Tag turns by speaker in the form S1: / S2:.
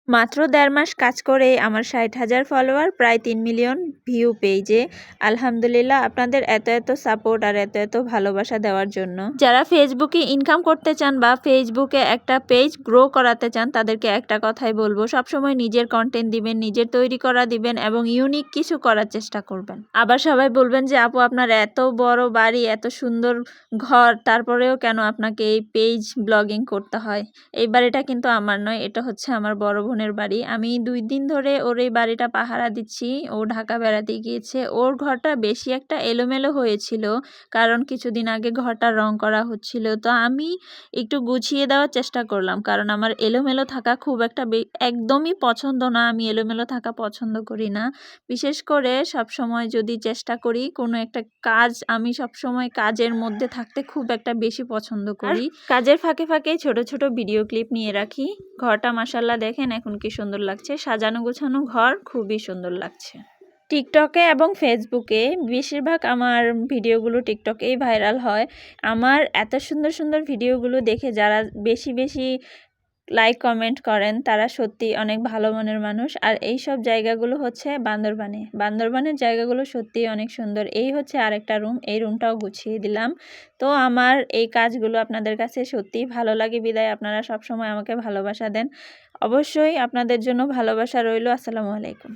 S1: মাত্র ১.৫ মাস কাজ করেই আমার ৬০,০০০ ফলোয়ার, প্রায় ৩ মিলিয়ন ভিউ পেজে। আলহামদুলিল্লাহ আপনাদের এত সাপোর্ট আর এত ভালোবাসা দেওয়ার জন্য। যারা ফেসবুকে ইনকাম করতে চান বা ফেসবুকে একটা পেজ গ্রো করাতে চান তাদেরকে একটা কথাই বলবো, সবসময় নিজের কন্টেন্ট দিবেন, নিজের তৈরি করা দিবেন এবং ইউনিক কিছু করার চেষ্টা করবেন। আবার সবাই বলবেন যে আপু আপনার এত বড় বাড়ি, এত সুন্দর ঘর, তারপরেও কেন আপনাকে এই পেজ ব্লগিং করতে হয়? এই বাড়িটা কিন্তু আমার নয়, এটা হচ্ছে আমার বড় বোনের বাড়ি। আমি ২ দিন ধরে ওর এই বাড়িটা পাহারা দিচ্ছি। ও ঢাকা বেড়াতে গিয়েছে। ওর ঘরটা বেশি একটা এলোমেলো হয়েছিল, কারণ কিছুদিন আগে ঘরটা রং করা হচ্ছিল। তো আমি একটু গুছিয়ে দেওয়ার চেষ্টা করলাম, কারণ আমার এলোমেলো থাকা খুব একটা একদমই পছন্দ না। আমি এলোমেলো থাকা পছন্দ করি না। বিশেষ করে সবসময় যদি চেষ্টা করি কোনো একটা কাজ, আমি সবসময় কাজের মধ্যে থাকতে খুব একটা বেশি পছন্দ করি। কাজের ফাঁকে ফাঁকে ছোট ছোট ভিডিও ক্লিপ নিয়ে রাখি। ঘরটা মাশাআল্লাহ দেখেন এখন কি সুন্দর লাগছে, সাজানো গোছানো ঘর, খুবই সুন্দর লাগছে। টিকটকে এবং ফেসবুকে বেশিরভাগ আমার ভিডিওগুলো টিকটকেই ভাইরাল হয়। আমার এত সুন্দর সুন্দর ভিডিওগুলো দেখে যারা বেশি বেশি লাইক কমেন্ট করেন তারা সত্যি অনেক ভালো মনের মানুষ। আর এই সব জায়গাগুলো হচ্ছে বান্দরবানের জায়গাগুলো সত্যিই অনেক সুন্দর। এই হচ্ছে আরেকটা রুম, এই রুমটাও গুছিয়ে দিলাম। তো আমার এই কাজগুলো আপনাদের কাছে সত্যিই ভালো লাগে বিদায় আপনারা সবসময় আমাকে ভালোবাসা দেন। অবশ্যই আপনাদের জন্য ভালোবাসা রইল। আসসালামু আলাইকুম।